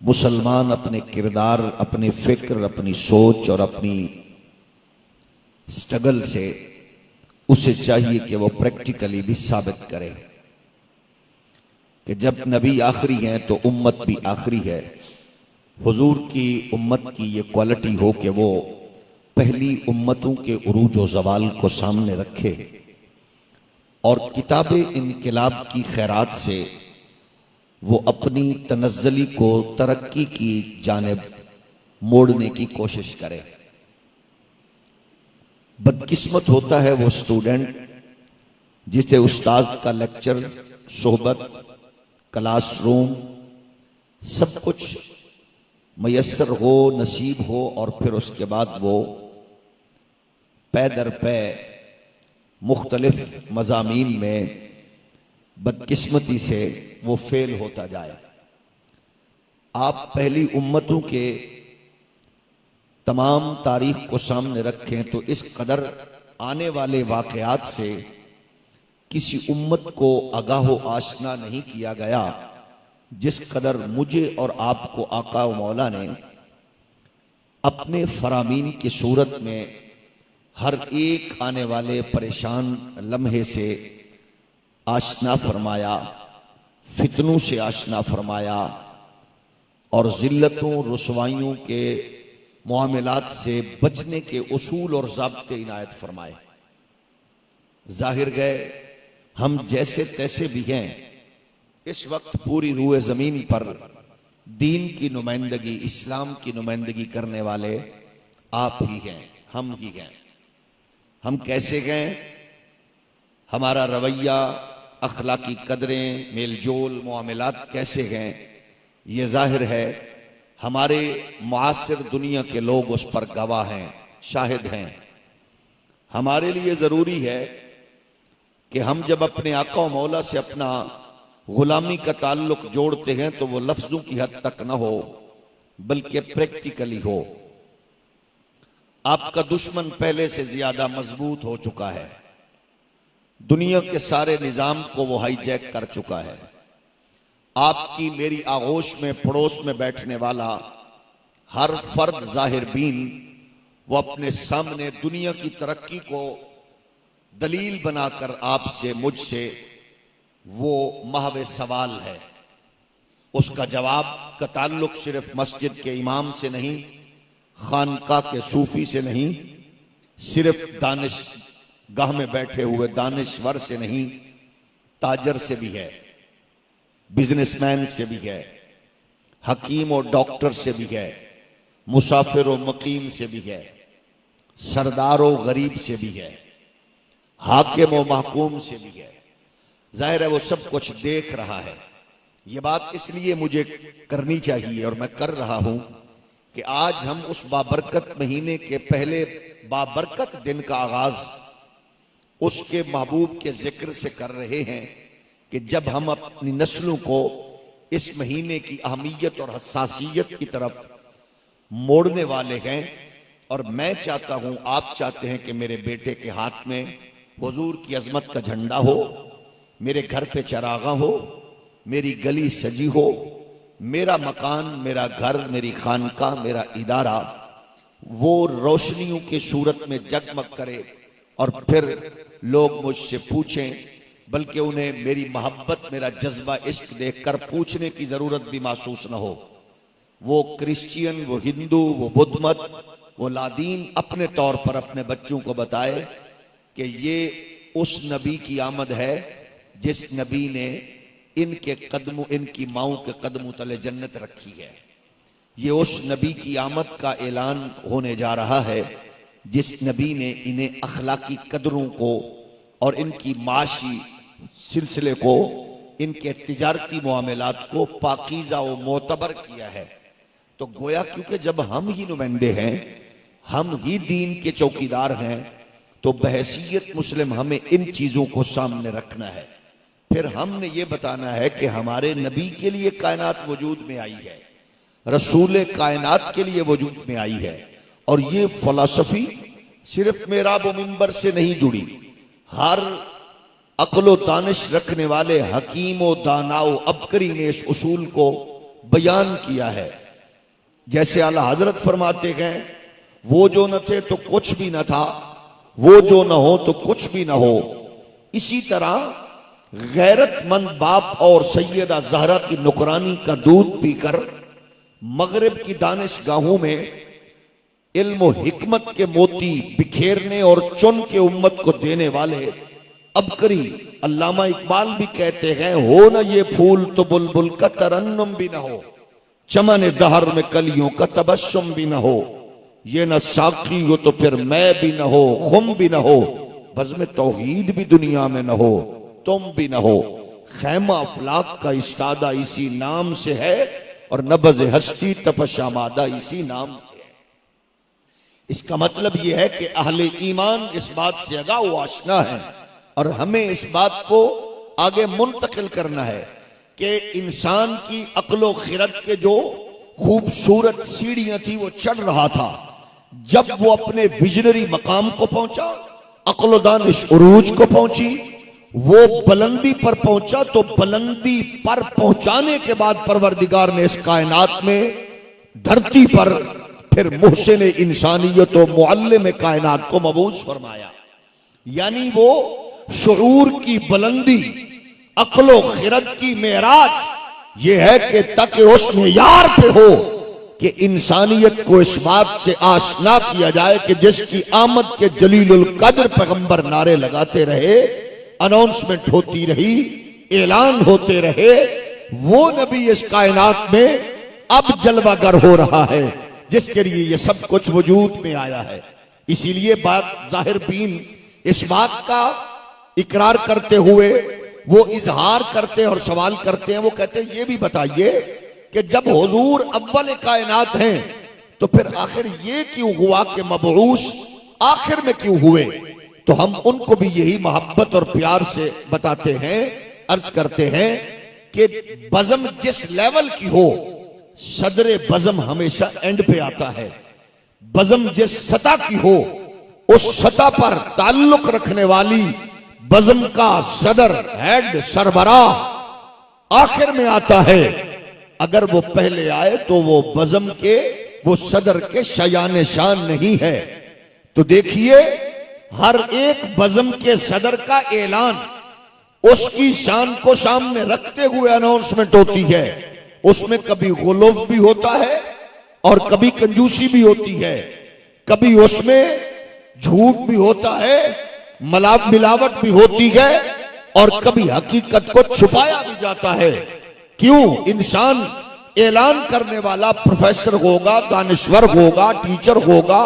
मुसलमान अपने किरदार, अपने फिक्र, अपनी सोच और अपनी स्ट्रगल से उसे चाहिए कि वो प्रैक्टिकली भी साबित करे कि जब नबी आखिरी हैं तो उम्मत भी आखिरी है। हुजूर की उम्मत की ये क्वालिटी हो कि वो पहली उम्मतों के उरूज व ज़वाल को सामने रखे और किताब इनकलाब की खैरात से वो अपनी तनज़्ज़ुली को तरक्की की जानिब मोड़ने की कोशिश करे। बदकिस्मत होता है वो स्टूडेंट जिसे उस्ताद का लेक्चर, सोहबत, क्लासरूम सब कुछ मयस्सर हो, नसीब हो और फिर उसके बाद वो पै दर पै मुख्तलिफ मज़ामीन में बदकिस्मती से वो फेल होता जाए। आप पहली उम्मतों के तमाम तारीख को सामने रखें तो इस कदर आने वाले वाक़यात से किसी उम्मत को आगाहो आशना नहीं किया गया जिस कदर मुझे और आपको आका व मौला ने अपने फरामीन की सूरत में हर एक आने वाले परेशान लम्हे से आशना फरमाया, फितनों से आशना फरमाया और जिल्लतों रुसवाइयों के मामलात से बचने के उसूल और ज़ाब्ते इनायत फरमाए। जाहिर गए हम जैसे तैसे भी हैं, इस वक्त पूरी रूए ज़मीन पर दीन की नुमाइंदगी, इस्लाम की नुमाइंदगी करने वाले आप ही हैं, हम ही हैं। हम कैसे गए, हमारा रवैया, अखलाकी कदरें, मेलजोल, मामलात कैसे हैं, ये जाहिर है हमारे मुआसिर दुनिया के लोग उस पर गवाह हैं, शाहिद हैं। हमारे लिए ज़रूरी है कि हम जब अपने आका व मौला से अपना गुलामी का ताल्लुक जोड़ते हैं तो वो लफ्ज़ों की हद तक न हो बल्कि प्रैक्टिकली हो। आपका दुश्मन पहले से ज्यादा मजबूत हो चुका है, दुनिया के सारे निजाम को वो हाईजैक कर चुका है। आपकी मेरी आगोश में, पड़ोस में बैठने वाला हर फर्द जाहिर बीन वो अपने सामने दुनिया की तरक्की को दलील बनाकर आपसे, मुझसे वो महवे सवाल है। उसका जवाब का ताल्लुक सिर्फ मस्जिद के इमाम से नहीं, खानका के सूफी से नहीं, सिर्फ दानिश गाह में बैठे हुए दानिश्वर से नहीं, ताजर से भी है, बिजनेसमैन से भी है, हकीम और डॉक्टर से भी है, मुसाफिर और मकीम से भी है, सरदार और गरीब से भी है, हाकिम और महकूम से भी है। जाहिर है वो सब कुछ देख रहा है। ये बात इसलिए मुझे करनी चाहिए और मैं कर रहा हूं कि आज हम उस बाबरकत महीने के पहले बाबरकत दिन का आगाज उसके महबूब के जिक्र से कर रहे हैं कि जब हम अपनी नस्लों को इस महीने की अहमियत और हसासियत की तरफ मोड़ने वाले हैं। और मैं चाहता हूं, आप चाहते हैं कि मेरे बेटे के हाथ में हुजूर की अजमत का झंडा हो, मेरे घर पे चरागा हो, मेरी गली सजी हो, मेरा मकान, मेरा घर, मेरी खानका, मेरा इदारा वो रोशनियों की सूरत में जगमग करे और फिर लोग मुझसे पूछें, बल्कि उन्हें मेरी मोहब्बत, मेरा जज्बा इश्क देखकर पूछने की जरूरत भी महसूस न हो। वो क्रिश्चियन, वो हिंदू, वो बुद्ध मत, वो लादीन अपने तौर पर अपने बच्चों को बताए कि ये उस नबी की आमद है जिस नबी ने इनके कदमों, इनकी माओं के कदमों तले जन्नत रखी है। ये उस नबी की आमद का ऐलान होने जा रहा है जिस नबी ने इन्हें अखलाकी कदरों को और इनकी माशी सिलसिले को, इनके तिजारती मामलात को पाकीज़ा व मोतबर किया है। तो गोया क्योंकि जब हम ही नुमाइंदे हैं, हम ही दीन के चौकीदार हैं, तो बहैसियत मुस्लिम हमें इन चीजों को सामने रखना है। फिर हमने ये बताना है कि हमारे नबी के लिए कायनात वजूद में आई है, रसूल कायनात के लिए वजूद में आई है। और ये फलसफी सिर्फ मेराब व मिंबर से नहीं जुड़ी, हर अक्ल व दानिश रखने वाले हकीम व दानाओ अबकरी ने इस उसूल को बयान किया है। जैसे आला हजरत फरमाते हैं, वो जो न थे तो कुछ भी न था, वो जो न हो तो कुछ भी न हो। इसी तरह गैरतमंद बाप और सैयदा ज़हरा की नुकरानी का दूध पीकर मगरिब की दानिशगाहों में इल्म और हिकमत के मोती बिखेरने और चुन के उम्मत को देने वाले अबकरी अल्लामा इकबाल भी कहते हैं, हो ना ये फूल तो बुलबुल का तरन्नुम भी ना हो, चमन दहर में कलियों का तबस्सुम भी ना हो, ये न साखी हो तो फिर मैं भी ना हो, खुम भी ना हो, बज़्म तौहीद भी दुनिया में ना हो, तुम भी ना हो। खैमा अफलाक का इस्तादा इसी नाम से है और नबज़ हस्ती तपशामादा इसी नाम से है। इसका मतलब यह है कि अहले ईमान इस बात से आगाह व आशना है और हमें इस बात को आगे मुंतकिल करना है कि इंसान की अक्लो खिरत के जो खूबसूरत सीढ़ियां थी वो चढ़ रहा था। जब वो अपने विजनरी मकाम को पहुंचा, अक्ल दानिश उरूज को पहुंची, वो बुलंदी पर पहुंचा, तो बुलंदी पर पहुंचाने के बाद परवरदिगार ने इस कायनात में धरती पर फिर मुहसिन इंसानियत और मुअल्लिम कायनात को मबूस फरमाया। यानी वो शुऊर की बुलंदी, अक्लो खिरत की मेराज ये है कि तक उस मेयार पे हो कि इंसानियत को इस बात से आशना किया जाए कि जिसकी आमद के जलीलुल कद्र पैगंबर नारे लगाते रहे, अनाउंसमेंट होती रही, ऐलान होते रहे, वो नबी इस कायनात में अब जलवागर हो रहा है जिसके लिए ये सब कुछ वजूद में आया है। इसीलिए बात जाहिर बीन इस बात का इकरार करते हुए वो इजहार करते हैं और सवाल करते हैं। वो कहते हैं ये भी बताइए कि जब हुजूर अव्वल कायनात हैं तो फिर आखिर ये क्यों हुआ कि मबऊस आखिर में क्यों हुए। तो हम उनको भी यही मोहब्बत और प्यार से बताते हैं, अर्ज करते हैं कि बज़म जिस लेवल की हो, सदरे बज़म हमेशा एंड पे आता है। बज़म जिस सतह की हो, उस सतह पर ताल्लुक रखने वाली बज़म का सदर, हेड, सरबराह आखिर में आता है। अगर वो पहले आए तो वो बज़म के, वो सदर के शयान शान नहीं है। तो देखिए हर एक बज़म के सदर का ऐलान उसकी शान को सामने रखते हुए अनाउंसमेंट होती है। उसमें कभी गुलूफ भी होता है और कभी कंजूसी भी होती है, कभी उसमें झूठ भी होता है, मिलावट भी होती है और कभी हकीकत को छुपाया भी जाता है। क्यों? इंसान ऐलान करने वाला प्रोफेसर होगा, दानिश्वर होगा, टीचर होगा,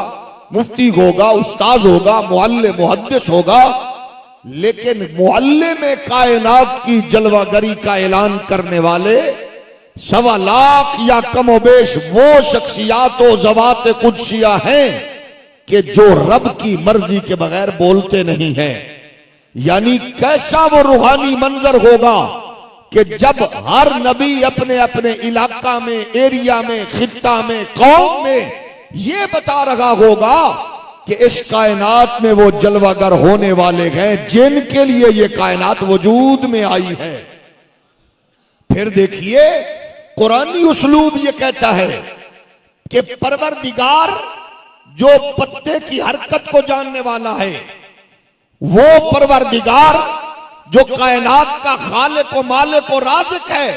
मुफ्ती होगा, उस्ताद होगा, मुअल्लिम मुहद्दिस होगा, लेकिन मुअल्लिम कायनात की जलवागरी का ऐलान करने वाले 1.25 लाख या कमोबेश वो शख्सियात व ज़वात कुदसिया हैं कि जो रब की मर्जी के बगैर बोलते नहीं हैं। यानी कैसा वो रूहानी मंजर होगा कि जब हर नबी अपने अपने इलाका में, एरिया में, खित्ता में, कौम में ये बता रहा होगा कि इस कायनात में वो जलवागर होने वाले हैं जिनके लिए ये कायनात वजूद में आई है। फिर देखिए कुरानी उसलूब ये कहता है कि परवरदिगार जो पत्ते की हरकत को जानने वाला है, वो परवरदिगार जो कायनात का खालिक व मालिक व राज़िक है,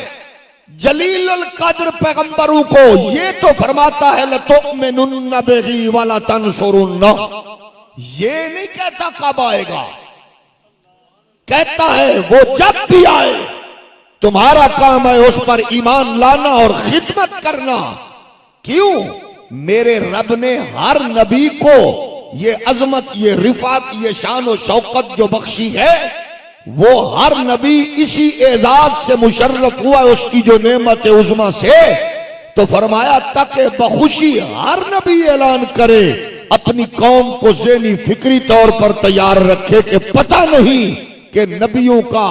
जलीलुल कद्र पैगंबरों को ये तो फरमाता है लतुमिनुन्न बिही वला तंसुरुन्ना। ये नहीं कहता कब आएगा, कहता है वो जब भी आए तुम्हारा काम है उस पर ईमान लाना और खिदमत करना। क्यों? मेरे रब ने हर नबी को ये अजमत, ये रिफात, ये शान और शौकत जो बख्शी है, वो हर नबी इसी एजाज से मुशर्रफ हुआ उसकी जो नेमत है उज़मा से। तो फरमाया ताकि बखुशी हर नबी ऐलान करे, अपनी कौम को ज़हनी फिक्री तौर पर तैयार रखे कि पता नहीं कि नबियों का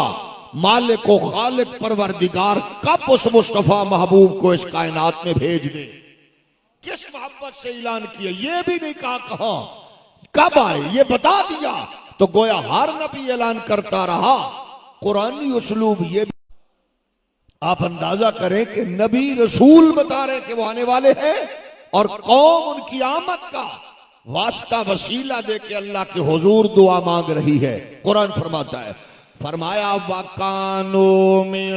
मालिक व खालिक परवरदिगार कब उस मुस्तफा महबूब को इस कायनात में भेज दे, किस मोहब्बत से ऐलान किया, ये भी नहीं कहा कहां कब आए, ये बता दिया। तो गोया हर नबी ऐलान करता रहा। कुरानी उसलूब ये आप अंदाजा करें कि नबी रसूल बता रहे कि वो आने वाले हैं और कौम उनकी आमद का वास्ता वसीला दे के अल्लाह के हुजूर दुआ मांग रही है। कुरान फरमाता है, फरमाया वकानो मिन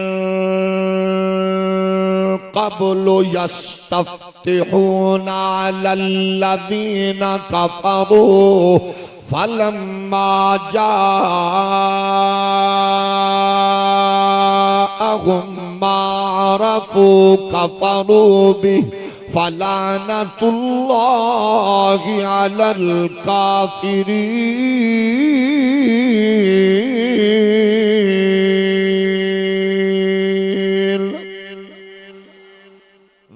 क़ब्लु यस्तफ्तिहूना अलल्लज़ीना कफ़रू फलम्मा जाअहुम मा अरफू कफ़रू बिही फलानतुल्लाहि अलल काफिरीन।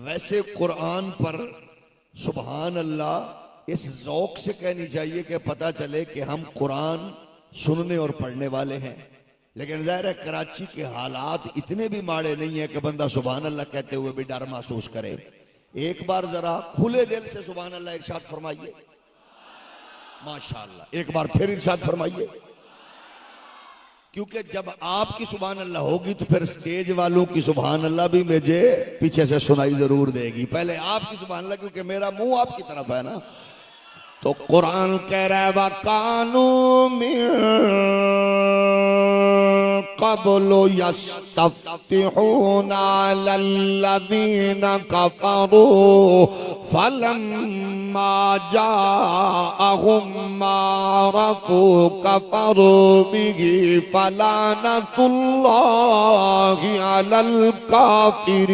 वैसे कुरान पर सुभान अल्लाह इस ज़ौक़ से कहनी चाहिए कि पता चले कि हम कुरान सुनने और पढ़ने वाले हैं। लेकिन ज़ाहिर है कराची के हालात इतने भी माड़े नहीं है कि बंदा सुभान अल्लाह कहते हुए भी डर महसूस करे। एक बार जरा खुले दिल से सुभान अल्लाह इरशाद फरमाइए, माशाअल्लाह। एक बार फिर इरशाद फरमाइए, क्योंकि जब आपकी सुभान अल्लाह होगी तो फिर स्टेज वालों की सुभान अल्लाह भी मुझे पीछे से सुनाई जरूर देगी। पहले आपकी सुभान अल्लाह, क्योंकि मेरा मुंह आपकी तरफ है ना। तो कुरान कह रहा है वकानु मिन क़ब्लु यस्तफ्तिहूना अलल्लज़ीना कफ़रू फलम्मा जाअहुम मा अरफू कफ़रू बिही फलानतुल्लाहि अलल काफिरीन।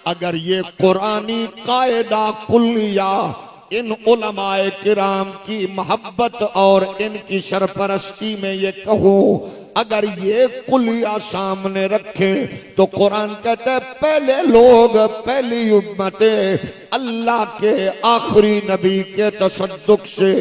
अगर ये कुरानी कायदा कुल्लिया इन उलमाए किराम की मोहब्बत और इनकी सरपरस्ती में ये कहूँ, अगर ये कुलिया सामने रखे तो कुरान कहता है पहले लोग, पहली उम्मतें अल्लाह के आखिरी नबी के तसद्दुक से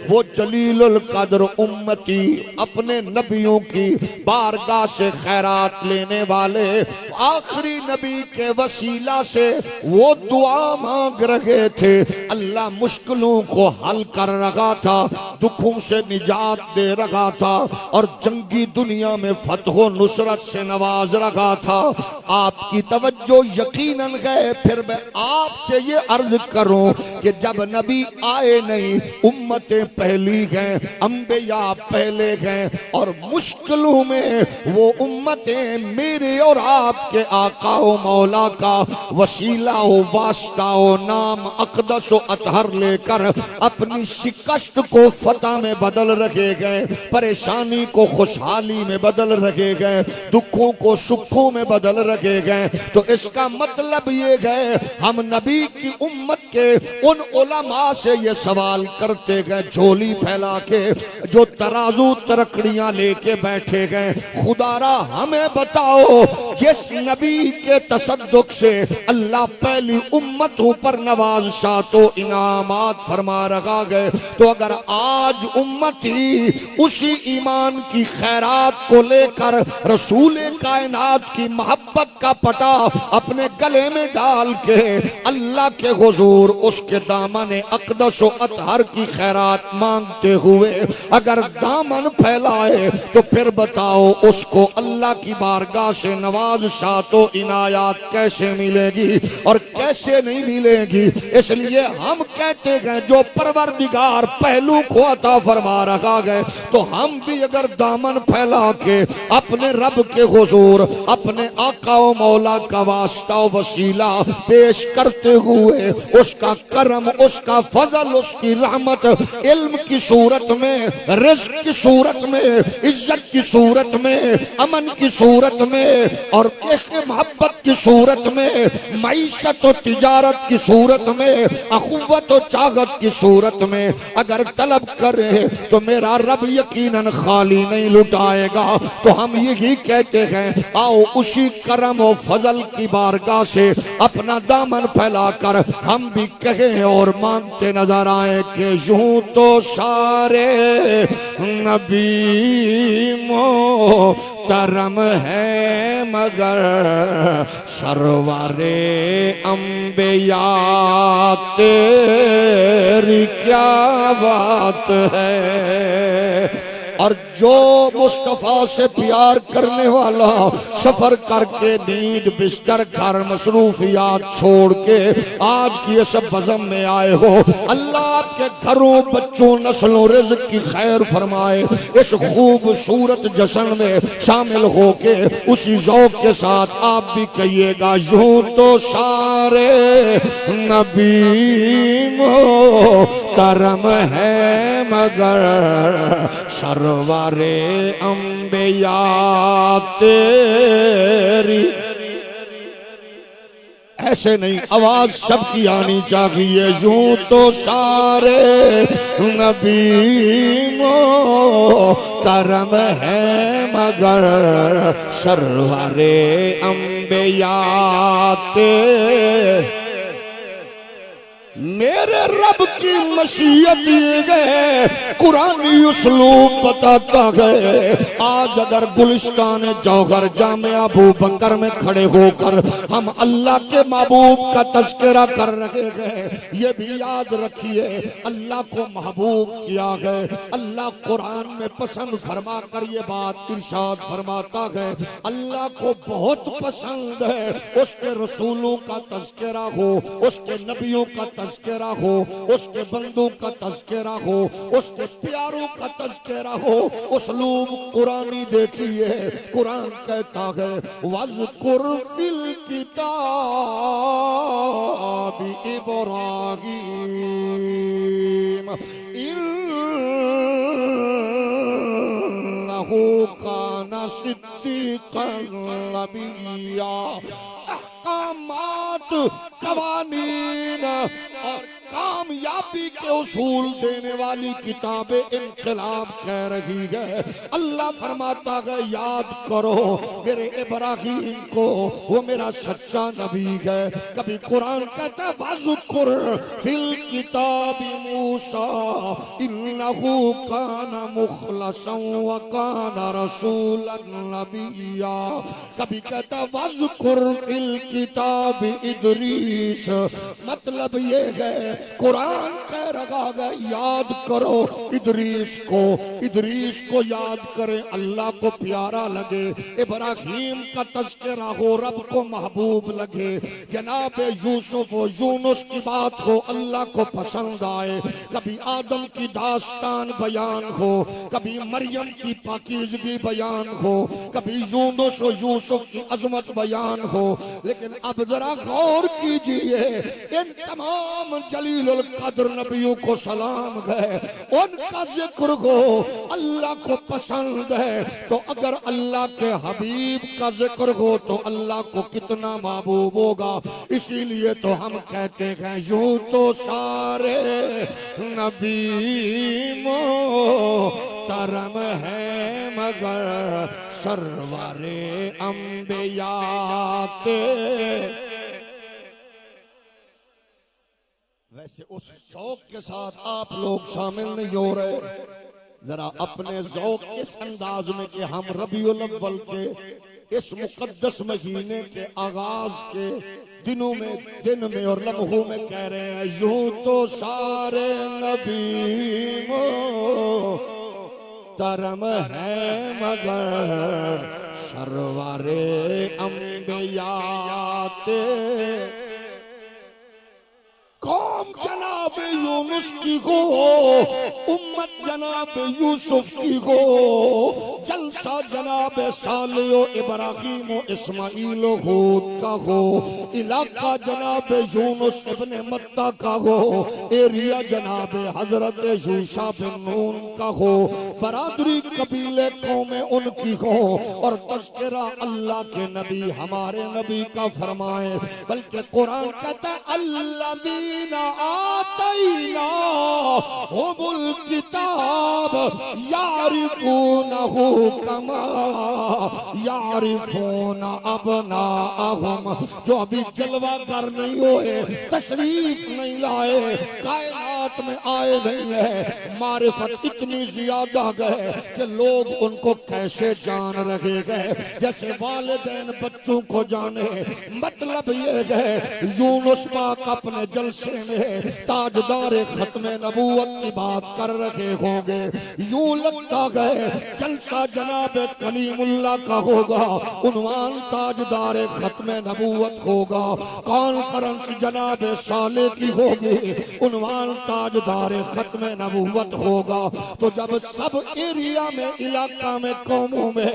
वो जलीलुल कद्र उम्मती अपने नबियों की बारगाह से खैरात लेने वाले आखिरी नबी के वसीला से वो दुआ मांग रहे थे। अल्लाह मुश्किलों को हल कर रहा था, दुखों से निजात दे रहा था और जंगी दुनिया में फतह नुसरत से नवाज रहा था। आपकी तवज्जो यकीनन गए। फिर मैं आपसे ये अर्ज करूं कि जब नबी आए नहीं, उम्मतें पहली गए, अंबिया पहले गए और मुश्किलों में वो उम्मतें मेरे और आपके आका व मौला का वसीला हो, वास्ता हो, नाम अक़दस व अतहर लेकर अपनी शिकस्त को फतह में बदल रखे गए, परेशानी को खुशहाली में बदल रखे गए, दुखों को सुखों में बदल रखे गए। तो इसका मतलब ये गए हम नबी की उम्मत के उन उलमा से ये सवाल करते गए, झोली फैला के जो तराजू तरकड़ियां लेके बैठे गए, खुदारा हमें बताओ जिस नबी के तसद्दुक से अल्लाह पहली उम्मतों पर नवाज़ तो इनामात फरमा रखा गए, तो अगर आज उम्मती उसी ईमान की खैरात को लेकर रसूल कायनात की मोहब्बत का पटा अपने गले में डाल के अल्लाह के हुजूर उसके दामन अक़दस व अतहर की खैरात मांगते हुए अगर दामन फैलाए, तो फिर बताओ उसको अल्लाह की बारगाह से नवाज शातो इनायात कैसे मिलेगी और कैसे नहीं मिलेगी। इसलिए हम कहते हैं जो परवरदिगार पहलू को अता फरमा रखा गए, तो हम भी अगर दामन फैला के अपने रब के हुजूर अपने आका व मौला का वास्ता वसीला पेश करते हुए उसका करम, उसका फजल, उसकी रहमत इल्म की सूरत में, रिज़्क़ की सूरत में, इज्जत की सूरत में, अमन की सूरत में और मोहब्बत की सूरत में, मईशत और तिजारत की सूरत में, अखुव्वत और चागत की सूरत में अगर तलब करे तो मेरा रब यकीनन खाली नहीं लुटाएगा। तो हम यही कहते हैं आओ उसी करम और फजल की बारगाह से अपना दामन फैलाकर हम भी कहें और मांगते नजर आए कि यूं तो सारे नबी मोहतरम है मगर सरवारे अंबिया तेरी क्या बात है। और जो मुस्तफा से प्यार करने वाला सफर करके नींद बिस्तर घर मसरूफियात छोड़ के आज की इस बज़म में आए हो, अल्लाह आपके घरों बच्चों नस्लों रिज़्क़ की खैर फरमाए। इस खूबसूरत जश्न में शामिल होके उसी ज़ौक़ के साथ आप भी कहिएगा, यूं तो सारे नबी मोहतरम है मगर सरवारे अंबिया तेरी। ऐसे नहीं, आवाज सबकी आनी चाहिए। यूं तो सारे नबी मोहतरम है मगर सरवारे अंबिया तेरी। मेरे रब की मशीयत ये गए कुरानी उसलूब बताता है। आज अगर गुलिस्तान जौहर जामिया अबू बकर में खड़े होकर हम अल्लाह के महबूब का तज़किरा कर रहे हैं, ये भी याद रखिए अल्लाह को महबूब किया है। अल्लाह कुरान में पसंद फरमा कर ये बात इरशाद फरमाता है, अल्लाह को बहुत पसंद है उसके रसूलों का तज़किरा हो, उसके नबियों का तज़किरा हो, उसके बंदों का तज़किरा हो, उसके प्यारों का तज़किरा हो। उसलूब कुरानी देखिए, कुरान कहता है वज़कुर फिल किताब इब्राहीम इन्नहु काना सिद्दीक़न नबिय्या। अहकामात, कवानीन और कामयाबी के उसूल देने वाली किताबें इनकलाब कह रही है। अल्लाह फरमाता है याद करो मेरे इब्राहीम को, वो मेरा सच्चा नबी है। कभी कुरान कहता है वज़कुर फिल किताबि मूसा इन्नहु काना मुखलसन व काना रसूलन नबिय्या। कभी कहता है वज़कुर फिल किताबि इदरीस। मतलब ये है कुरान कह रहा है याद करो इदरीस को याद करें, अल्लाह को प्यारा लगे। इब्राहीम का तज़किरा हो, रब को महबूब लगे। जनाब यूसुफ व यूनुस की बात हो, अल्लाह को पसंद आए। कभी आदम की दास्तान बयान हो, कभी मरियम की पाकीज़गी बयान हो, कभी यूनुस व यूसुफ की अजमत बयान हो। लेकिन अब जरा गौर कीजिए, इन तमाम जलीलुल कद्र नबियों को सलाम है, उनका जिक्र हो, अल्लाह को पसंद है। तो अगर अल्लाह के हबीब का जिक्र हो तो अल्लाह को कितना महबूब होगा। इसीलिए तो हम कहते हैं यूं तो सारे नबी मोहतरम है मगर सरवारे अंबिया तेरी। वैसे उस शौक के साथ आप लोग शामिल नहीं हो रहे। जरा अपने ज़ौक़ इस अंदाज में कि हम रबीउल अव्वल के इस मुक़द्दस महीने के आगाज के दिन में और लम्हों में कह रहे हैं यूं तो सारे नबी मोहतरम है मगर सरवारे अंबिया तेरी। कौम जनाब यूनुस की हो, उम्मत जनाब यूसुफ की हो, जलसा जनाब सालेह इब्राहीम इस्माइल हूद का हो, इलाका जनाब यूनुस इब्ने मत्ता का हो, एरिया जनाब हजरत यूशा बिन नून का हो, बरादरी कबीले कौमें उनकी हो, और तज़किरा अल्लाह के नबी हमारे नबी का फरमाए। बल्कि कुरान कहता है अल्लज़ीना आतैना हुमुल किताब यारिफूनहु कमा यारिफूना अबनाअहुम। जो अभी जलवा कर नहीं हुए, तशरीफ नहीं लाए, कायनात हयात में आए नहीं है, मारिफत इतनी ज्यादा गए कि लोग उनको कैसे जान रखे गए, जैसे वालिदैन बच्चों को जाने। मतलब ये गए यूनुस पाक अपने जलसे में ताजदार खत्म नबूवत की बात कर रखे होंगे। यूं लगता गए जलसा जनाब कलीमुल्लाह का होगा, उन्वान ताजदार खत्म नबूवत होगा। कॉन्फ्रेंस जनाब साले की होगी, उन्वान ताजदार खत्म नबूवत होगा। तो जब सब एरिया में, इलाका में, कौमों में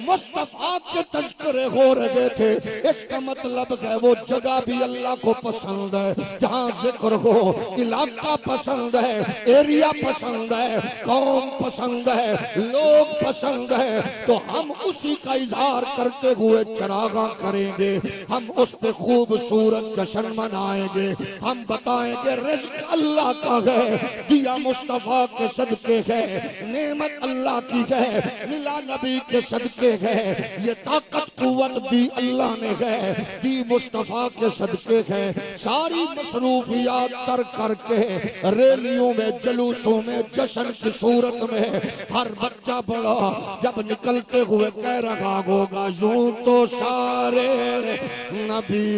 मुस्तफा के तज़किरे हो रहे थे, इसका मतलब है वो जगह भी अल्लाह को पसंद है। जहाँ जिक्र हो, इलाका पसंद है, एरिया पसंद है, कौम पसंद है, लोग पसंद है, तो हम उसी का इजहार करते हुए चरागा करेंगे। हम उस पे खूबसूरत जश्न मनाएंगे। हम बताएंगे रिज़्क़ अल्लाह का है, दिया मुस्तफा के सदके है, नेमत अल्लाह की है, मिला नबी के सदके है, ये ताकत कुव्वत दी अल्लाह ने है, दी मुस्तफा के सदके है। सारी मसरूफियात तर करके रैलियों में, जुलूसों में, जश्न की सूरत में हर बच्चा बड़ा जब निकलते हुए कह रहा होगा, यूं तो सारे नबी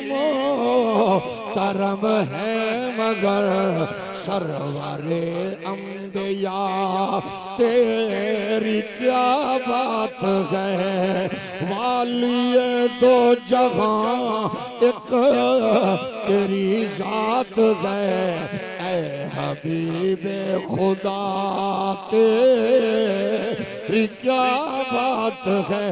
मोहतरम है मगर सरवरे अंबिया तेरी क्या बात है। वालिए दो जहां एक तेरी जात है, ऐ हबीबे खुदा तेरी क्या बात है।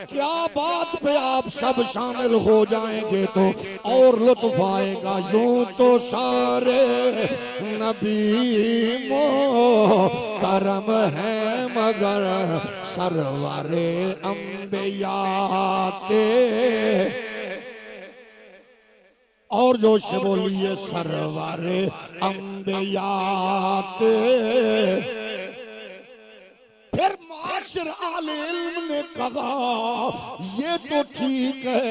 क्या बात पे आप सब शामिल हो जाएंगे तो और लुत्फ आएगा। यूं तो सारे नबी मोहतरम है मगर सरवरे अंबिया और जोश से बोलिए सरवरे अंबिया फिर माशिर आले इल्म ने कहा ये तो ठीक है,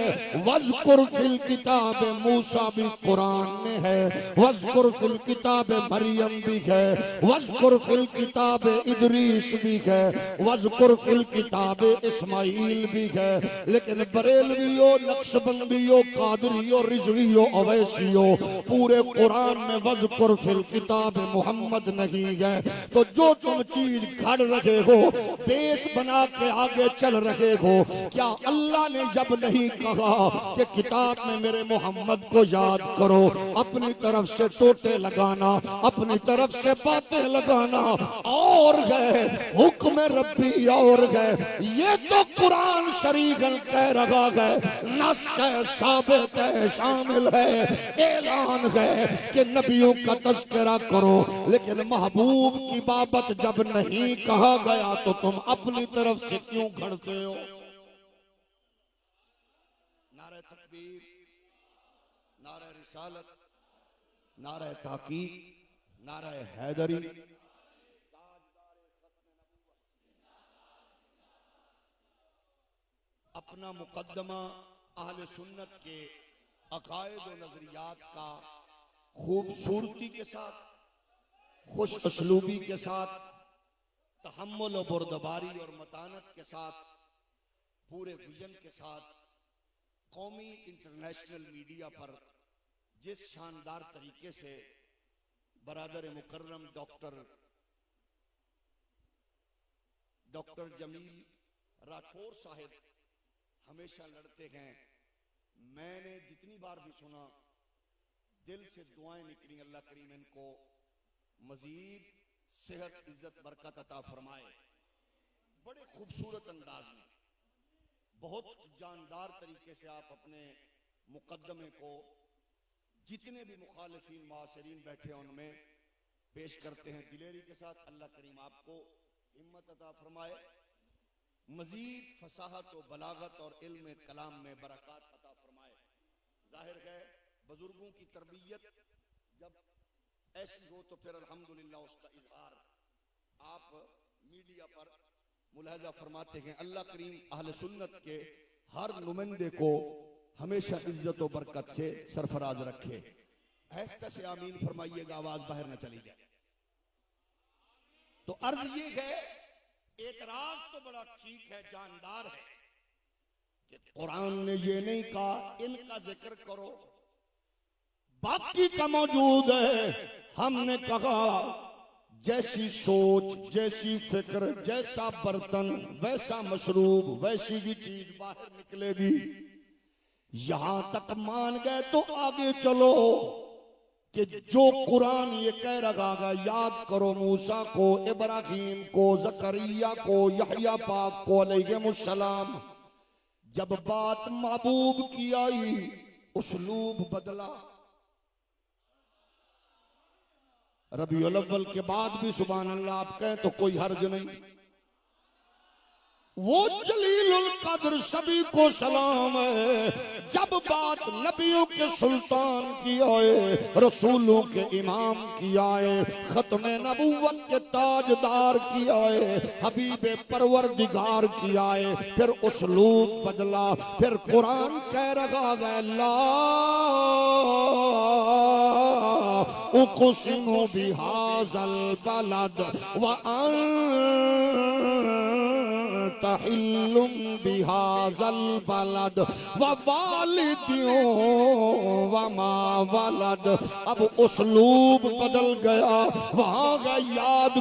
वज़कुर फिल किताब मूसा भी कुरान में है, वज़कुर फिल किताब मरियम भी है, वज़कुर फिल किताब इदरीस भी है, वज़कुर फिल किताब इस्माइल भी है। लेकिन बरेलवियों, नक्शबंदियों, कादरियों, रिजवियों, अवैसियों पूरे कुरान में वज़कुर फिल किताब मोहम्मद नहीं है। तो जो तुम चीज घड़ रहे हो, देश बना के आगे चल रहे हो, क्या अल्लाह ने जब नहीं कहा कि किताब में मेरे मोहम्मद को याद करो, अपनी तरफ से टोटे लगाना, अपनी तरफ से बातें लगाना और गए हुक्म रब्बी और गए। ये तो कुरान शरीफ कह रहा है, नस है, साबित है, शामिल है, ऐलान है कि नबियों का तज़किरा करो। लेकिन महबूब की बाबत जब नहीं कहा गया तो तुम अपनी तरफ से क्यों घड़ते हो। नारे तकबीर, नारे रिसालत, नारे ताकीद, नारे हैदरी। अपना मुकद्दमा अहले सुन्नत के अकायद और नजरियात का खूबसूरती के साथ, खुश असलूबी के साथ, तहम्मुल और बुर्दबारी और मतानत के साथ, पूरे विजन के साथ कौमी इंटरनेशनल मीडिया पर जिस शानदार तरीके से बरादर मुकर्रम डॉक्टर जमील राठौर साहिब हमेशा लड़ते हैं। मैंने जितनी बार भी सुना, दिल से दुआएं निकली, अल्लाह करीम इनको मजीद सेहत, इज्जत, बरकत अता फरमाए। बड़े खूबसूरत अंदाज में, बहुत जानदार तरीके से आप अपने मुकद्दमे को जितने भी मुखालिफिन मुआसिरीन बैठे हैं उनमें पेश करते हैं दिलेरी के साथ। अल्लाह करीम आपको हिम्मत अता फरमाए, मजीद फसाहत और बलागत और इल्म कलाम में बरकत अता फरमाए। जाहिर है बुजुर्गों की तरबियत जब ऐसी हो तो फिर अल्हम्दुलिल्लाह उसका इजहार आप मीडिया पर मुलाहिजा फरमाते हैं। अल्लाह करीम अहले सुन्नत के हर नुमाइंदे को हमेशा इज्जत और बरकत से सरफराज रखे। आहिस्ता से आमीन फरमाइएगा, आवाज बाहर ना चली जाए। तो अर्ज ये है, एतराज तो बड़ा ठीक है, जानदार है कि कुरान ने ये नहीं कहा इनका जिक्र करो, बाकी का मौजूद है। हमने कहा जैसी सोच, जैसी फिक्र, जैसा बर्तन, वैसा मशरूब, वैसी भी चीज बाहर निकलेगी। यहां तक मान गए तो आगे चलो कि जो कुरान ये कह रहा है, याद करो मूसा को, इब्राहिम को, जकरिया को, यहया पाक को अलैहिमुस्सलाम। जब बात महबूब की आई, उसलूब बदला। रबीउल अव्वल के बाद भी सुभान अल्लाह आप कहें तो कोई हर्ज नहीं। वो जलीलुल कद्र सभी को सलाम है। जब बात नबियों के सुल्तान की आए, रसूलों के इमाम की आए, खत्म नबूवत के ताजदार की आए, हबीब परवरदिगार की आए, फिर उसलूब बदला। फिर कुरान कह रहा है ला उक़सिमु बिहाज़ल बलद व तहिल्लुम बिहाज़ल बलद व वालिदियों व मा वलद। अब उसलूब बदल गया, वहां गए याद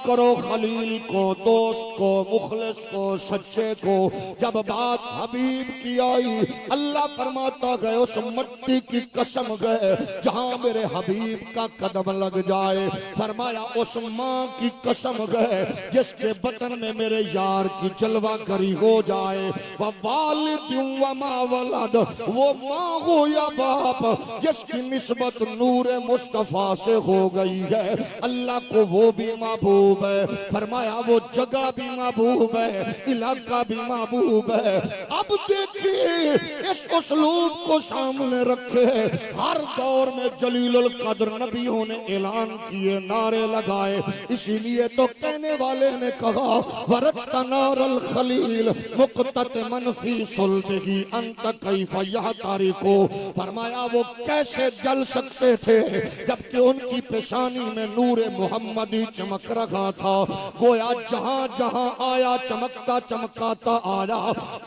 करो खलील को, दोस्त को, मुखलिस को, सच्चे को। जब बात हबीब की आई, अल्लाह फरमाता गए उस मट्टी की कसम गए जहां मेरे हबीब का कदम लग जाए। फरमाया उस मां की कसम गए जिसके बतन में मेरे यार की जलवा करी हो जाए। वह वालिदुं व मा वलद, वो माँ हो या बाप जिसकी निस्बत नूर मुस्तफा से हो गई है। अल्लाह को वो भी महबूब है। फरमाया वो जगह भी महबूब है, इलाका भी महबूब है। अब देखिए इस उसलूब को सामने रखे, हर दौर में जलीलुल कद्र नबियों ने ऐलान किए, नारे लगाए। इसीलिए तो कहने वाले ने कहा वरत्तनारल खलील मुक़ततमन फी सुल्बिही अंत कैफ यह तारीको। फरमाया वो कैसे जल सकते थे जबकि उनकी पेशानी में नूर मोहम्मदी चमक रहा था। गोया जहां जहां आया चमकता चमकाता आया।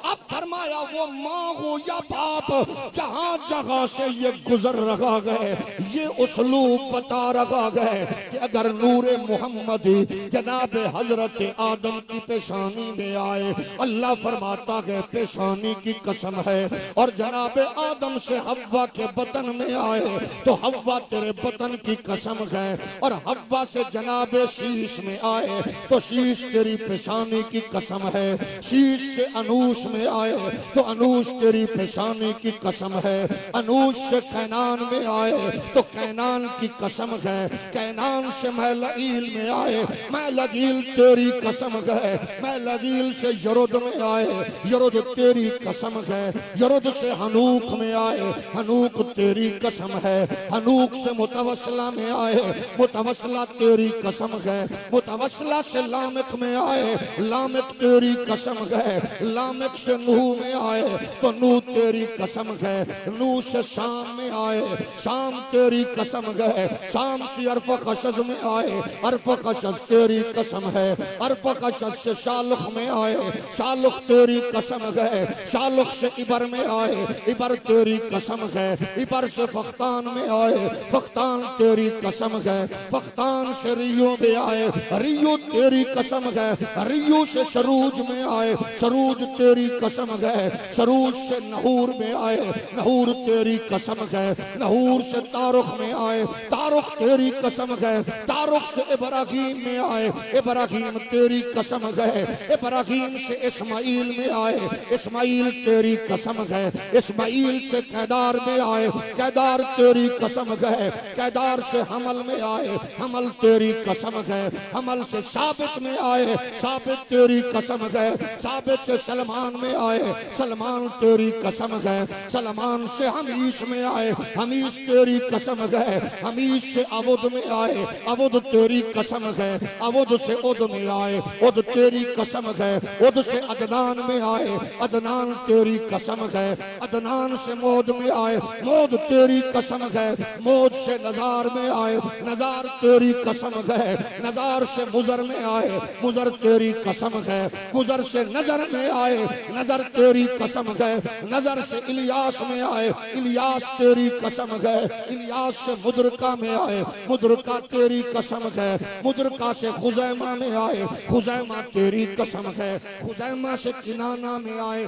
अब फरमाया वो माँ हो या बाप जहां जहां से ये गुजर रहा गए, ये उसलूब बता रहा गए कि अगर नूर मोहम्मदी जनाब हजरत आदम की पेशानी में आए, अल्लाह फरमाता है पेशानी की कसम है। और जनाब आदम से हव्वा के बतन में आए तो हव्वा तेरे बतन की कसम है। और हव्वा से जनाब शीश में आए तो शीश तेरी पेशानी की कसम है। शीश से अनूश में आए तो अनूश तेरी पेशानी की कसम है। अनूश से कैनान में आए तो कैनान की कसम है। कैनान से महलईल में आए, महलईल तेरी कसम है। महलईल से यरुद में आए, यरुद तेरी कसम है। यरुद से हनूक में आए, हनूक तेरी कसम है। हनूक से मुतवस्सला में आए, मुतवस्सला तेरी कसम है। मुतवस्सला से लामिक में आए, लामिक तेरी कसम है। लामिक से नूह में आए तो नूह तेरी कसम है। नूह से शाम में आए, शाम तेरी कसम है। शाम से अरफ कशज में आए, अरफ कशज तेरी कसम है। अरफ कशज से शालुख में आए, शालुख तेरी कसम है। शालुख से इबर में आए, इबर तेरी कसम है। इबर से फख्तान में आए, फख्तान तेरी कसम है। फख्तान से रियो में आए, रियो तेरी कसम है। रियो से सरूज में आए, सरूज तेरी कसम है। सरूज से नहूर में आए, नहूर तेरी कसम है। नहूर से तारुख में आए, तारुख तेरी कसम है। तारुख से इब्राहिम में आए, इब्राहिम तेरी कसम है। इब्राहिम से इस्माइल में आए, इस्माइल तेरी कसम है। इस्माइल से कैदार में आए, कैदार तेरी कसम है। कैदार से हमल में आए, हमल तेरी कसम है। हमल से साबित में आए, साबित तेरी कसम है। साबित से सलमान में आए, सलमान तेरी कसम है। सलमान से हमीस में आए, हमीस तेरी कसम है। हमीस से अवध में आए, अवध तेरी कसम है। अवध से उद में आए, उद तेरी कसम है। उद से अदनान में आए, अदनान तेरी कसम है। अदनान से मोद में आए, मोद तेरी कसम है। मोद से नजार में आए, नजार तेरी कसम है। नजार से मुजर में आए, मुजर तेरी कसम है। मुजर से नजर में आए, नजर तेरी कसम है। नजर से इलियास में आए, इलियास तेरी कसम है। इलियास से मुद्रका में आए, मुद्रका तेरी कसम है। मुद्रका से खुजैमा में आए, खुजैमा तेरी कसम है। खुजैमा से किनाना में आए,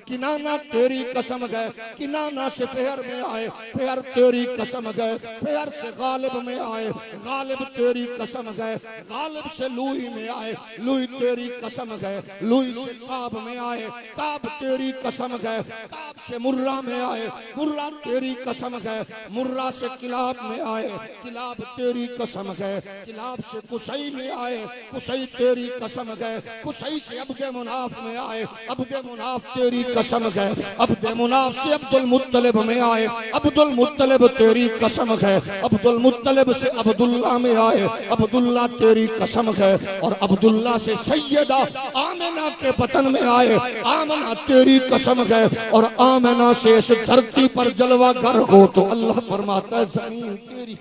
किनाना तेरी कसम है। किनाना से फेहर में आए, फेहर तेरी कसम है। फेहर से गालिब में आए, गालिब तेरी कसम है। गालिब से लूई में आए, लूई तेरी कसम है। लूई से काब में आए, काब तेरी कसम है। काब से मुर्रा में आए, मुर्रा तेरी कसम है। मुर्रा से किलाब में आए, किलाब तेरी कसम है। किलाब से कुसई में आए, कुसई तेरी कसम है। कुसई से अब्दे मुनाफ में आए, अब्दे मुनाफ तेरी कसम है। अब्दे मुनाफ से अब्दुल मुत्तलिब में आए, अब्दुल मुत्तलिब तेरी कसम है। अब्दुल मुत्तलिब से अब्दुल्ला में आए, अब्दुल्ला तेरी कसम है। और अब्दुल्ला से सैयदा आमिना के बतन में आए, आमिना तेरी कसम है। और आमिना से इस धरती पर जलवा गर हो तो अल्लाह फरमाता है जमीन तेरी।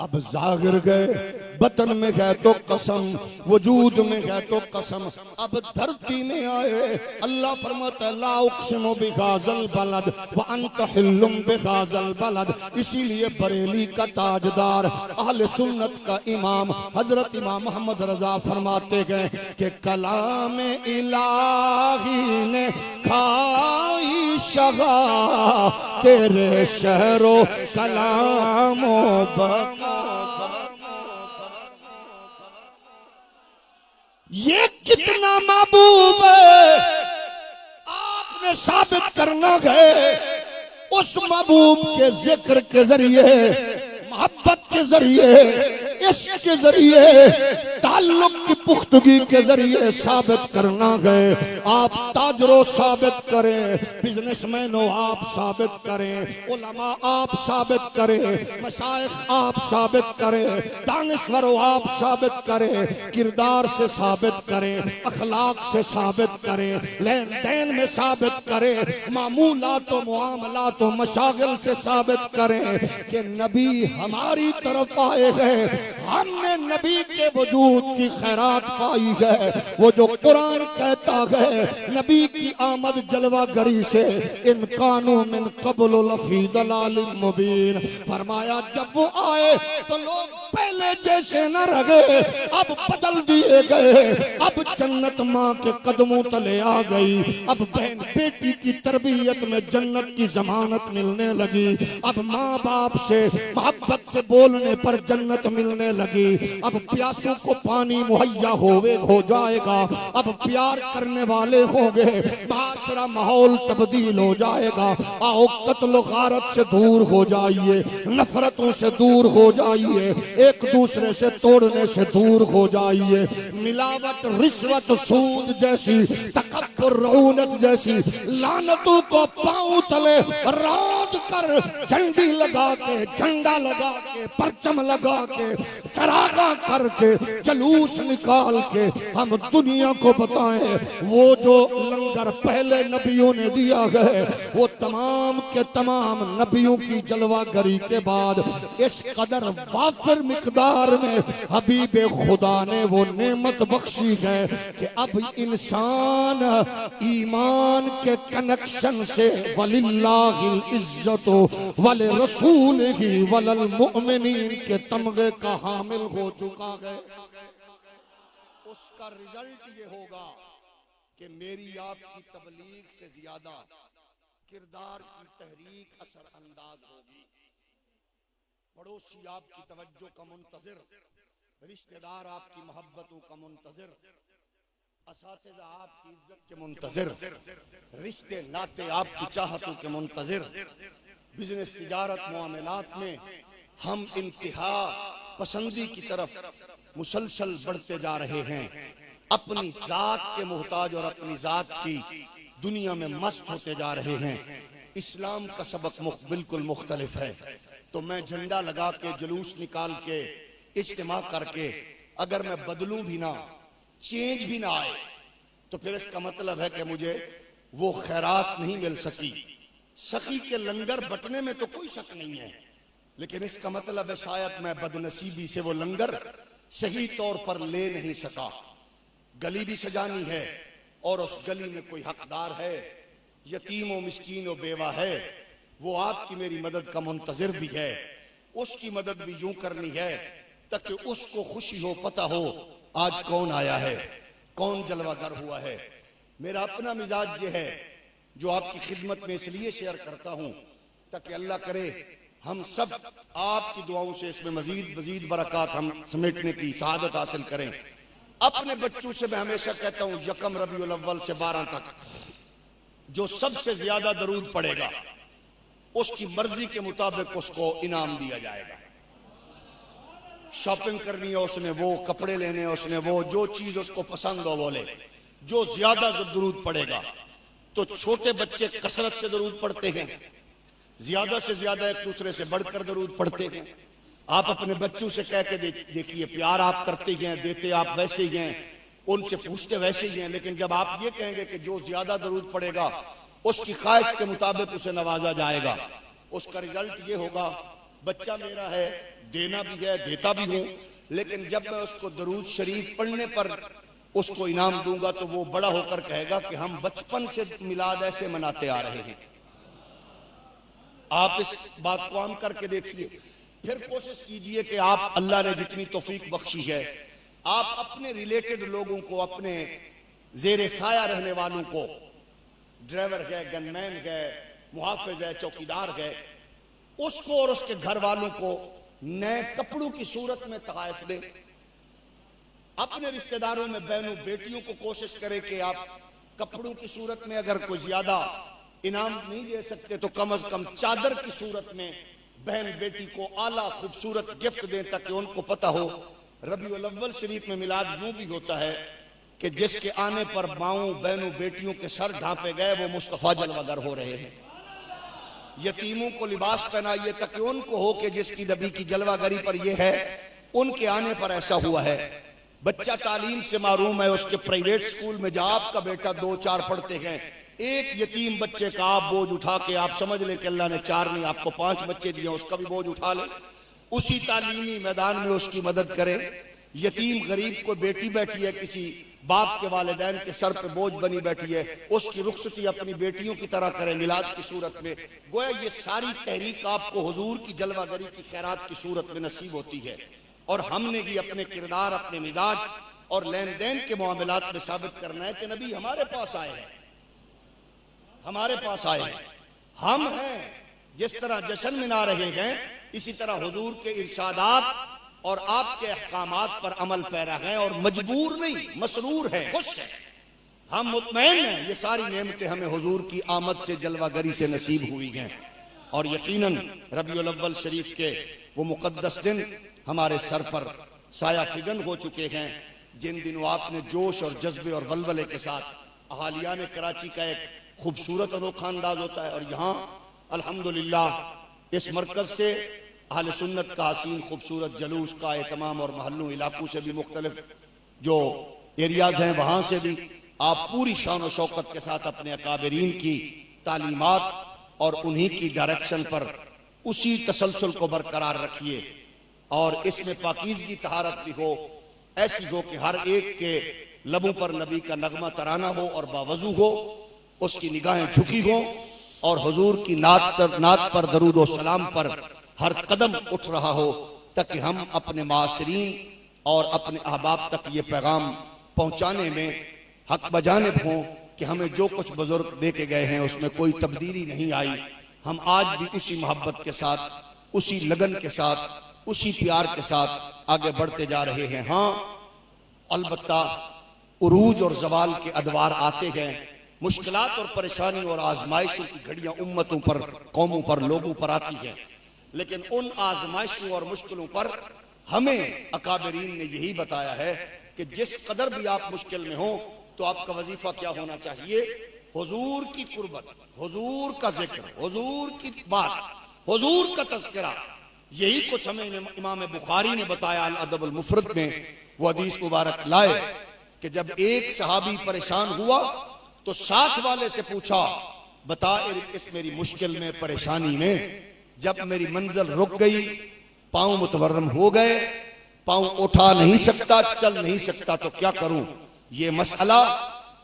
अब जागिर गए, बतन में गए तो कसम, वजूद में गए तो कसम। अब धरती में आए, अल्लाह फरमाता है ला उक़सिमु बिहाज़ल बलद व अंत हिल्लुम बिहाज़ल बलद। इसीलिए बरेली का ताजदार, अहले सुन्नत का इमाम हजरत इमाम मोहम्मद रजा फरमाते गए कि कलाम इलाही ने खाई शगा तेरे शहरो कलामो बका। ये कितना महबूब है, आपने साबित करना है उस महबूब के जिक्र के जरिए, मोहब्बत के जरिए, इश्क के जरिए, ताल्लुक की पुख्तगी के जरिए साबित करना गए। आप ताजरो साबित करें, बिजनेसमैनों आप साबित करें, उलमा आप साबित करें, मशाइख आप साबित करें, दानिश्वरों आप साबित करें, किरदार से साबित करें, अखलाक से साबित करें, लेन देन में साबित करें, मामूलात व मुआमलात व मशागिल से साबित करें कि नबी हमारी तरफ आए हैं, हमने नबी के वजूद की खैरात पाई है। वो जो कुरान कहता है नबी की आमद जलवा गरी से इन कानू मिन कब्ल लफी दलालिम मुबीन। फरमाया जब वो आए तो लोग पहले जैसे न रहे, अब बदल दिए गए। अब जन्नत माँ के कदमों तले आ गई। अब बहन बेटी की तरबियत में जन्नत की जमानत मिलने लगी। अब माँ बाप से मोहब्बत से बोलने पर जन्नत मिलने लगी। अब प्यासों को पानी मुहैया हो जाएगा। अब प्यार करने वाले होंगे, माशरा माहौल तब्दील हो जाएगा। आओ कत्ल गारत से दूर हो जाइए, नफरतों से दूर हो जाइए, एक दूसरे से तोड़ने से दूर हो जाइए। मिलावट, रिश्वत, सूद जैसी, तकब्बुर, रऊनत जैसी लानतों को पांव तले रौंद कर झंडी लगा के, झंडा लगा के, परचम लगा के, चरागा करके, जलूस निकाल के हम दुनिया को बताएं वो जो लंगर पहले नबियों ने दिया है, वो तमाम के तमाम नबियों की जलवागरी के बाद इस कदर वाफिर मिकदार में हबीबे खुदा ने वो नेमत बख्शी है कि अब इंसान ईमान के कनेक्शन से वलिल्लाहिल इज्जतो वल रसूलिही वलल मुमिनीन के तमगे का हामिल हो चुका है। उसका रिजल्ट ये होगा कि मेरी आपकी तबलीग से ज्यादा किरदार की तहरीक असर अंदाज होगी। पड़ोसी आपकी तवज्जो का मुंतजिर, रिश्तेदार आपकी मोहब्बतों का मुंतजिर, असातिज़ा आपकी इज्जत के मुंतजिर, रिश्ते नाते आपकी चाहतों के मुंतजिर। बिजनेस, तिजारत, मुआमलात में हम इंतहा पसंदी की तरफ मुसलसल बढ़ते जा रहे हैं। अपनी जात के मोहताज और अपनी जात की दुनिया में मस्त होते जा रहे हैं। इस्लाम का सबक बिल्कुल मुख्तलिफ है। तो मैं झंडा लगा के, जुलूस निकाल के, इज्तिमा करके अगर मैं बदलूं भी ना, चेंज भी ना आए, तो फिर इसका मतलब है कि मुझे वो खैरात नहीं मिल सकी। सखी के लंगर बटने में तो कोई शक नहीं है, लेकिन इसका मतलब है शायद मैं बदनसीबी से वो लंगर सही तौर पर ले नहीं सका। गली भी सजानी है और उस गली में कोई हकदार है, यतीम व मिस्कीन व बेवा है, वो आपकी मेरी मदद का मुंतजिर भी है। उसकी मदद भी यूं करनी है ताकि उसको खुशी हो, पता हो आज कौन आया है, कौन जलवागर हुआ है। मेरा अपना मिजाज ये है जो आपकी खिदमत में इसलिए शेयर करता हूं ताकि अल्लाह करे हम सब आपकी दुआओं से इसमें मजीद बरकत हम समेटने की सआदत हासिल करें। अपने बच्चों से मैं हमेशा कहता हूं, यकम रबीउल अव्वल से 12 तक जो सबसे ज्यादा दरूद पड़ेगा उसकी मर्जी के मुताबिक उसको इनाम दिया जाएगा। शॉपिंग करनी है उसने, वो कपड़े लेने हैं उसने, वो जो चीज उसको पसंद हो वो ले। जो ज्यादा दरूद पड़ेगा, तो छोटे बच्चे कसरत से दरूद पढ़ते हैं, ज्यादा से ज्यादा एक दूसरे से बढ़कर दरूद पढ़ते हैं। आप अपने बच्चों से कह के देखिए, प्यार आप करते हैं, देते आप वैसे ही हैं, उनसे पूछते वैसे ही हैं, लेकिन जब आप ये कहेंगे कि जो ज्यादा दरूद पड़ेगा उसकी ख्वाहिश के मुताबिक उसे नवाजा जाएगा, उसका रिजल्ट ये होगा, बच्चा मेरा है, देना भी है, देता भी हूं, लेकिन जब मैं उसको दरूद शरीफ पढ़ने पर उसको इनाम दूंगा तो वो बड़ा होकर कहेगा कि हम बचपन से मिलाद ऐसे मनाते आ रहे हैं। आप इस बात को आम करके देखिए। फिर कोशिश कीजिए कि आप, अल्लाह ने जितनी तौफीक बख्शी है, आप अपने रिलेटेड लोगों को, अपने जेर साया रहने वालों को, ड्राइवर है, गनमैन है, मुहाफिज है, चौकीदार है, उसको और उसके घर वालों को नए कपड़ों की सूरत में तोहफा दें। अपने रिश्तेदारों में बहनों बेटियों को कोशिश करें कि आप कपड़ों की सूरत में अगर कोई ज्यादा इनाम नहीं दे सकते तो कम से कम चादर की सूरत में बहन बेटी को आला खूबसूरत गिफ्ट दें, ताकि उनको पता हो रबीउल अव्वल शरीफ में मिलाद यूं भी होता है कि जिसके आने पर माओं बहनों बेटियों के सर ढांपे गए वो मुस्तफा जलवागर हो रहे हैं। यतीमों को लिबास पहनाइए ताकि उनको हो कि जिसकी नबी की जलवागरी पर यह है, उनके आने पर ऐसा हुआ है। बच्चा तालीम से मारूम है, उसके प्राइवेट स्कूल में जब आपका बेटा 2-4 पढ़ते हैं, एक यतीम बच्चे का आप बोझ उठा के, आप समझ ले कि अल्लाह ने 4 नहीं आपको 5 बच्चे दिए, उसका भी बोझ उठा ले, उसी तालीमी मैदान में उसकी मदद करें। यतीम गरीब को बेटी बैठी है, किसी बाप के वालिदैन के सर पे बोझ बनी बैठी है, उसकी रुखसती अपनी बेटियों की तरह करें मिलाद की सूरत में। गोया ये सारी तहरीक आपको हुजूर की जलवागरी की खैरात की सूरत में नसीब होती है। और हमने भी अपने किरदार, अपने मिजाज और लेन देन के मामलात में साबित करना है कि नबी हमारे पास आए हैं, हमारे पास आए हैं, हम हैं। जिस तरह जश्न मना रहे हैं, इसी तरह हुजूर के इरशादात और आपके अहकामात पर अमल पैरा है और मजबूर नहीं, मसरूर है, खुश है, हम मुतमईन हैं। ये सारी नेमतें हमें हुजूर की आमद से, जलवागरी से नसीब हुई हैं। और यकीनन रबीउल अव्वल शरीफ के वो मुकद्दस दिन हमारे सर पर साया फिगन हो चुके हैं, जिन दिनों आपने जोश और जज्बे और वलवले के साथ, अहालियान कराची का एक खूबसूरत अनोखा अंदाज होता है, और यहाँ अल्हम्दुलिल्लाह इस मरकज से अहले सुन्नत का हसीन खूबसूरत जलूस का एहतमाम और महल्लों इलाकों से भी, मुख्तलिफ जो एरियाज हैं वहाँ से भी आप पूरी शान और शौकत के साथ अपने अकाबरीन की तालीमात और उन्हीं की डायरेक्शन पर उसी तसलसल को बरकरार रखिए। और इसमें पाकीज़गी तहारत भी हो, ऐसी हो कि हर एक के लबों पर नबी का नगमा तराना हो और बावजू हो, उसकी निगाहें झुकी हो और हुजूर की नात पर दरूद व सलाम पर हर कदम उठ रहा हो, ताकि हम अपने माशरीन और अपने अहबाब तक ये पैगाम पहुंचाने में हक बजानिब हों कि हमें जो कुछ बुजुर्ग दे के गए हैं उसमें कोई तब्दीली नहीं आई। हम आज भी उसी मोहब्बत के साथ, उसी लगन के साथ उसी प्यार के साथ आगे बढ़ते जा रहे हैं। हाँ, अलबत्ता उरूज और जवाल के अदवार आते गए, मुश्किलात और परेशानी और आजमाइशों की घड़ियां उम्मतों पर, कौमों पर, लोगों पर आती हैं, लेकिन उन आजमाइशों और मुश्किलों पर हमें अकाबरीन ने यही बताया है कि जिस कदर भी आप मुश्किल में हो तो आपका वजीफा क्या होना चाहिए? हुजूर की कुर्बत, हुजूर का जिक्र, हुजूर की बात, हुजूर का तज़किरा। यही कुछ हमें इमाम बुखारी ने बताया अल अदब अल मुफरद में, वो हदीस मुबारक लाए कि जब एक सहाबी परेशान हुआ तो साथ वाले से पूछा, बता इस मेरी मुश्किल में, परेशानी में, जब मेरी मंजिल रुक गई, पांव मुतवर्रम हो गए, पांव उठा नहीं सकता, चल नहीं सकता, तो क्या करूं? ये मसला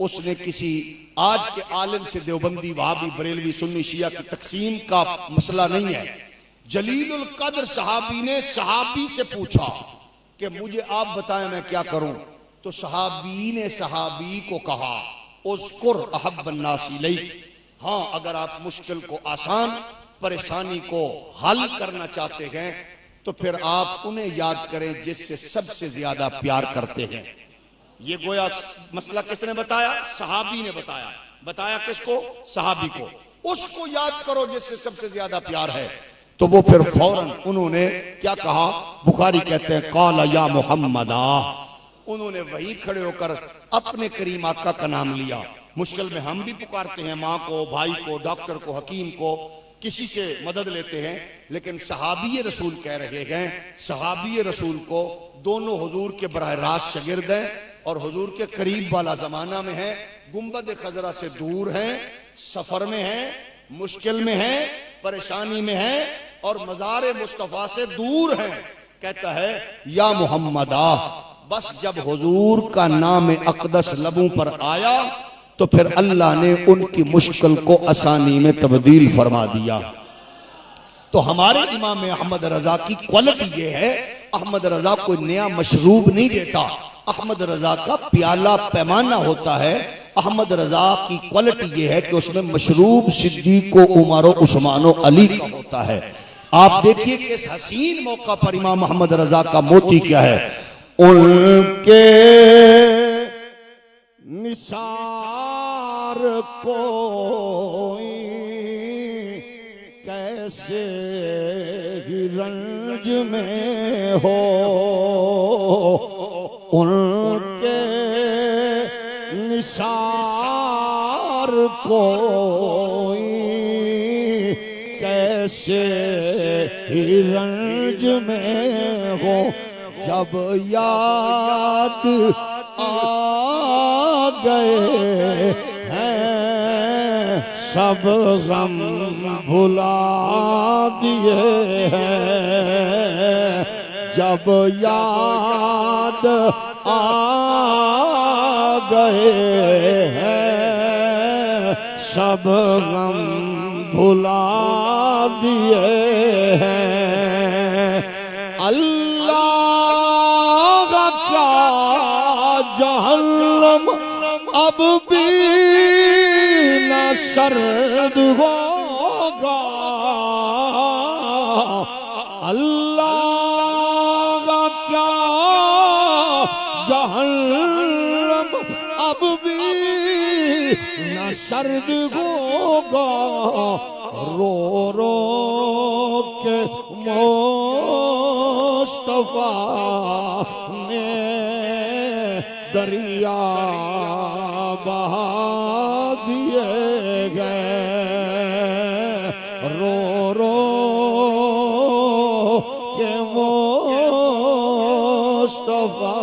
उसने किसी आज के आलिम से, देवबंदी, वहाबी, बरेलवी, सुन्नी, शिया की तकसीम का मसला नहीं है। जलीलुल कद्र सहाबी ने सहाबी से पूछा कि मुझे आप बताएं मैं क्या करूं? तो सहाबी ने सहाबी को कहा, उज़कुर अहब्बन नास इलैक। हाँ, अगर आप मुश्किल को आसान, परेशानी को हल करना चाहते हैं तो फिर आप उन्हें याद करें जिससे सबसे ज्यादा प्यार करते हैं। ये गोया मसला किसने बताया? सहाबी ने बताया। बताया किसको? सहाबी को। उसको याद करो जिससे सबसे ज्यादा प्यार है। तो वो फिर फौरन उन्होंने क्या कहा? बुखारी कहते हैं काला या मुहम्मदा, उन्होंने वही खड़े होकर अपने करीम आका का नाम लिया। मुश्किल में हम भी पुकारते हैं माँ को, भाई को, डॉक्टर को, हकीम को, किसी से मदद लेते हैं, लेकिन सहाबी रसूल कह रहे हैं, सहाबी रसूल को दोनों हुजूर के बराह रास्त शागिर्द हैं और हुजूर के करीब वाला जमाना में है, गुंबद खजरा से दूर हैं, सफर में हैं, मुश्किल में हैं, परेशानी में हैं और मज़ार मुस्तफ़ा से दूर हैं। कहता है या मुहम्मदा, बस जब हुजूर का नाम अक़दस लबों पर आया तो फिर अल्लाह ने उनकी मुश्किल को आसानी में तब्दील फरमा दिया। तो हमारे इमाम अहमद रजा की क्वालिटी ये है, अहमद रजा कोई नया मशरूब नहीं देता, अहमद रजा का प्याला पैमाना होता है। अहमद रजा की क्वालिटी ये है कि उसमें मशरूब सिद्दीक़, उमर, उस्मान, अली का होता है। आप देखिए कि इस हसीन मौका पर इमाम अहमद रजा का मोती क्या है? उनके निसार कोई कैसे ही रंज में हो, उनके निसार कोई कैसे ही रंज में हो, जब याद आ गए हैं सब गम भुला दिए हैं, जब याद आ गए हैं सब गम भुला दिए हैं। अल्लाह का क्या जहन्नम अब भी न सर्द होगा, अल्लाह का क्या जहन्नम अब भी न सर्द होगा, रो रो के मुस्तफा ने दरिया बहा दिए गए, रो रो के मुस्तफा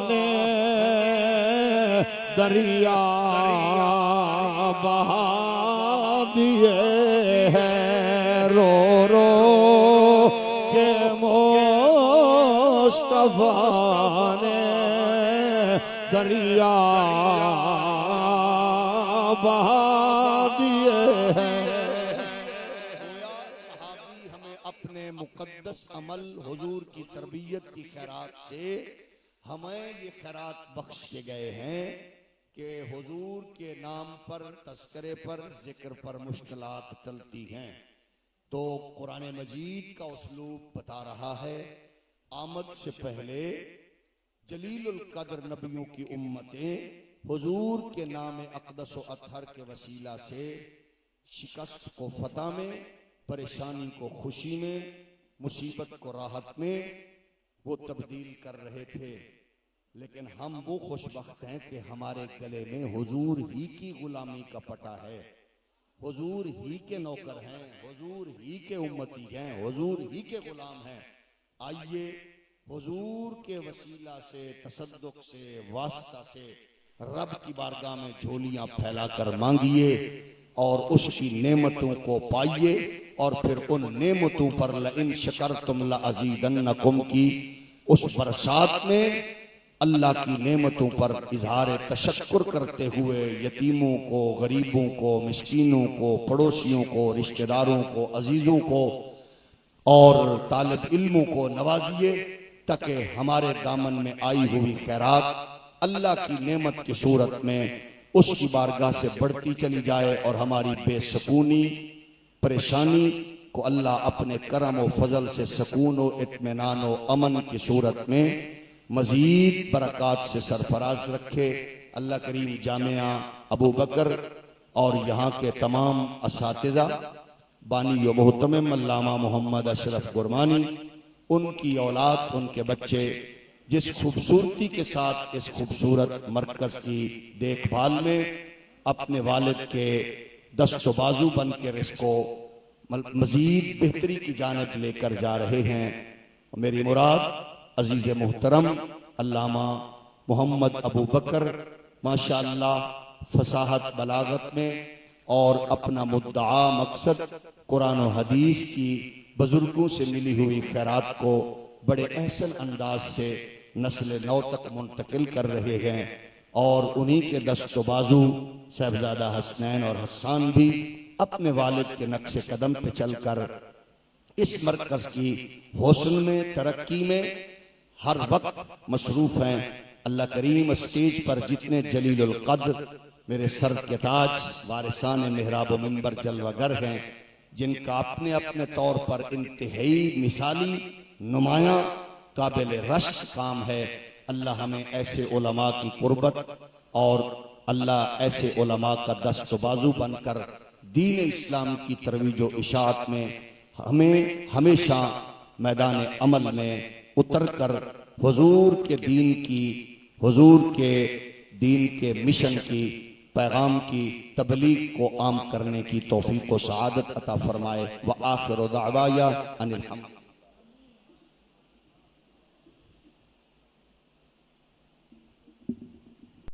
ने दरिया बहा दिए हैं, रो रो के मुस्तफा ने दरिया बहा दिए हैं। सहाबी हमें अपने मुकद्दस अमल हुजूर की तरबियत की खैरात से हमें ये खैरात बख्श के गए हैं कि हुजूर के नाम पर, तस्करे पर, जिक्र पर मुश्किलात टलती हैं। तो कुरान मजीद का उसलूब बता रहा है, आमद से पहले जलीलुल कद्र नबियों की उम्मतें हुजूर के नाम अक़दस व अतहर के वसीला से शिकस्त को फतह में, परेशानी को खुशी में, मुसीबत को राहत में वो तब्दील कर रहे थे। लेकिन हम वो खुशबख्त हैं कि हमारे गले में हुजूर ही की गुलामी का पटा है, हुजूर ही के नौकर हैं, हुजूर ही के उम्मती हैं, हुजूर ही के गुलाम हैं। आइए हुजूर के वसीला से, तसद्दुक से, वास्ता से रब की बारगाह में झोलियां फैलाकर मांगिए और उसकी नेमतों को पाइए और फिर उन नेमतों पर लइन शकरतुम लअज़ीदन्नकुम की उस बरसात में अल्लाह की नेमतों पर इजहार तशक्कुर करते हुए यतीमों को, गरीबों को, मिस्कीनों को, पड़ोसियों को, रिश्तेदारों को, अजीजों को और तालिब इल्मों को नवाजिए ताकि हमारे दामन में आई हुई खैरात अल्लाह की नेमत की सूरत में उसकी बारगाह से बढ़ती चली जाए और हमारी बेसकूनी, परेशानी को अल्लाह अपने करम व फजल से सकून व इत्मीनान व अमन की सूरत में मजीद बरक़ात से सरफराज रखे। अल्लाह करीम जामिया अबू बकर और यहाँ के तमाम असातिज़ा बानी व मोहतमिम अल्लामा मोहम्मद अशरफ गुरमानी, उनकी औलाद, उनके बच्चे जिस खूबसूरती के साथ इस खूबसूरत मरकज की देखभाल में अपने वालिद के दस्तो बाजू बन के इसको मजीद बेहतरी की जानिब लेकर जा रहे हैं। मेरी मुराद अजीज मोहतरम अल्लामा मोहम्मद अबू बकर माशाअल्लाह फसाहत बलागत में और अपना मुद्दा मकसद कुरान और हदीस की बुजुर्गों से मिली हुई खैरात को बड़े अहसन अंदाज से नस्ल नौ तक मुंतकिल कर रहे हैं और उन्हीं के दस्तो बाजू साहबजादा हसनैन और हसन भी अपने वालिद के नक्शे कदम पे चलकर इस मरकज की हौसल में, तरक्की में हर वक्त मसरूफ हैं। अल्लाह करीम स्टेज पर जितने जलीलुल कद्र मेरे सर के ताज वारिसान मेहराब मिंबर जलवागर हैं, जिनका अपने अपने तौर पर इंतहाई मिसाली, नुमाया, काबिल रश्क काम है, अल्लाह हमें ऐसे उलमा की कुर्बत और अल्लाह ऐसे उलमा का दस्त बाजू बनकर दीन इस्लाम की तरवीज व इशाअत में हमें हमेशा मैदान अमल में उतर कर हुजूर के दीन के मिशन की, पैगाम की तबलीग को आम करने की तौफीक व सआदत अता फरमाए। व आखिर दावाया अनिल हम्द।